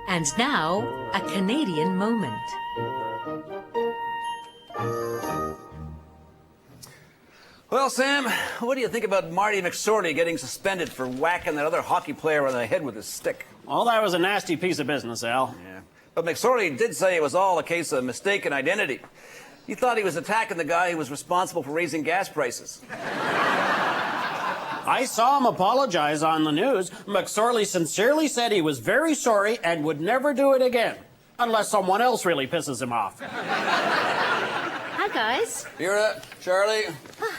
And now, a Canadian moment. Well, Sam, what do you think about Marty McSorley getting suspended for whacking that other hockey player on the head with his stick? Well, that was a nasty piece of business, Al. Yeah. But McSorley did say it was all a case of mistaken identity. He thought he was attacking the guy who was responsible for raising gas prices. I saw him apologize on the news. McSorley sincerely said he was very sorry and would never do it again. Unless someone else really pisses him off. Hi, guys. Vera, Charlie,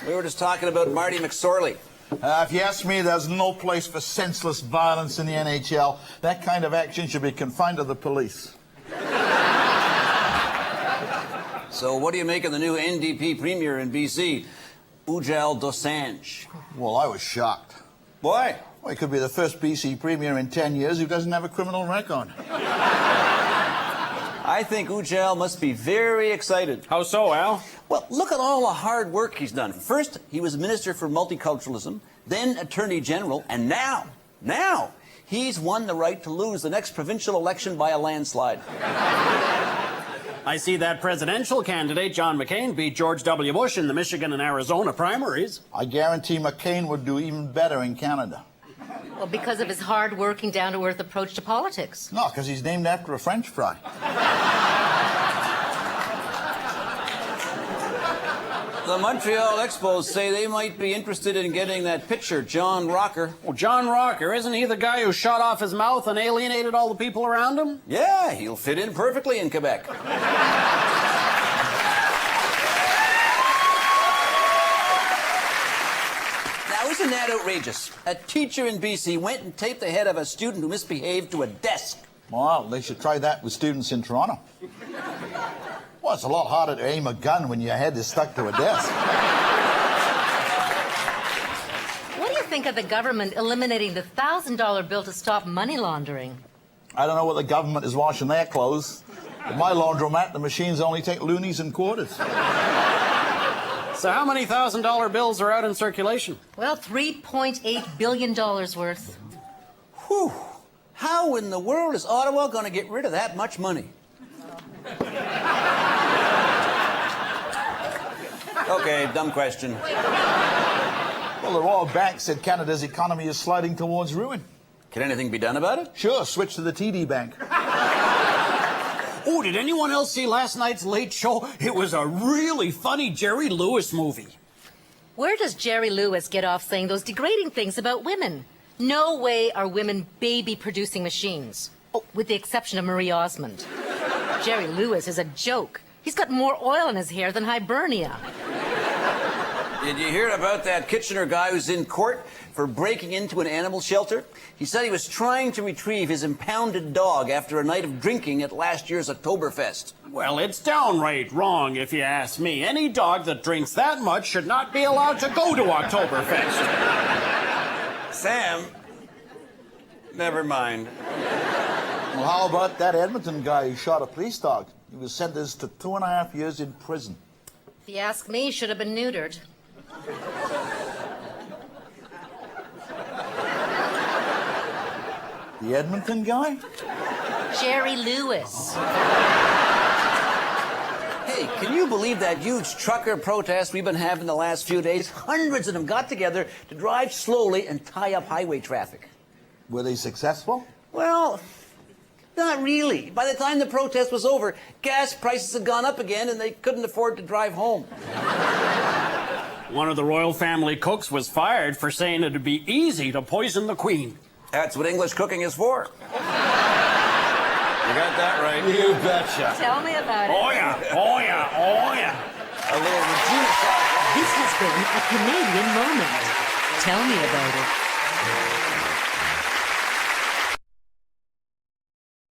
we were just talking about Marty McSorley. If you ask me, there's no place for senseless violence in the NHL. That kind of action should be confined to the police. So what do you make of the new NDP premier in BC, Ujjal Dosanjh? Well, I was shocked. Why? Well, he could be the first BC premier in 10 years who doesn't have a criminal record. I think Ujjal must be very excited. How so, Al? Well, look at all the hard work he's done. First, he was Minister for Multiculturalism, then Attorney General, and now, he's won the right to lose the next provincial election by a landslide. I see that presidential candidate, John McCain, beat George W. Bush in the Michigan and Arizona primaries. I guarantee McCain would do even better in Canada. Well, because of his hard-working, down-to-earth approach to politics. No, because he's named after a French fry. The Montreal Expos say they might be interested in getting that pitcher, John Rocker. Well, John Rocker, isn't he the guy who shot off his mouth and alienated all the people around him? Yeah, he'll fit in perfectly in Quebec. Now, isn't that outrageous? A teacher in BC went and taped the head of a student who misbehaved to a desk. Well, they should try that with students in Toronto. Well, it's a lot harder to aim a gun when your head is stuck to a desk. What do you think of the government eliminating the $1,000 bill to stop money laundering? I don't know what the government is washing their clothes. At my laundromat, the machines only take loonies and quarters. So how many $1,000 bills are out in circulation? Well, $3.8 billion worth. Whew. How in the world is Ottawa going to get rid of that much money? Okay, dumb question. Well, the Royal Bank said Canada's economy is sliding towards ruin. Can anything be done about it? Sure, switch to the TD Bank. Oh, did anyone else see last night's Late Show? It was a really funny Jerry Lewis movie. Where does Jerry Lewis get off saying those degrading things about women? No way are women baby-producing machines. Oh, with the exception of Marie Osmond. Jerry Lewis is a joke. He's got more oil in his hair than Hibernia. Did you hear about that Kitchener guy who's in court for breaking into an animal shelter? He said he was trying to retrieve his impounded dog after a night of drinking at last year's Oktoberfest. Well, it's downright wrong, if you ask me. Any dog that drinks that much should not be allowed to go to Oktoberfest. Sam, never mind. Well, how about that Edmonton guy who shot a police dog? He was sentenced to 2.5 years in prison. If you ask me, he should have been neutered. The Edmonton guy? Jerry Lewis. Hey, can you believe that huge trucker protest we've been having the last few days? Hundreds of them got together to drive slowly and tie up highway traffic. Were they successful? Well, not really. By the time the protest was over, gas prices had gone up again and they couldn't afford to drive home. One of the royal family cooks was fired for saying it'd be easy to poison the Queen. That's what English cooking is for. You got that right. You betcha. Tell me about it. Oh, yeah. Oh, yeah. Oh, yeah. A little Regina. This has been a Canadian moment. Tell me about it.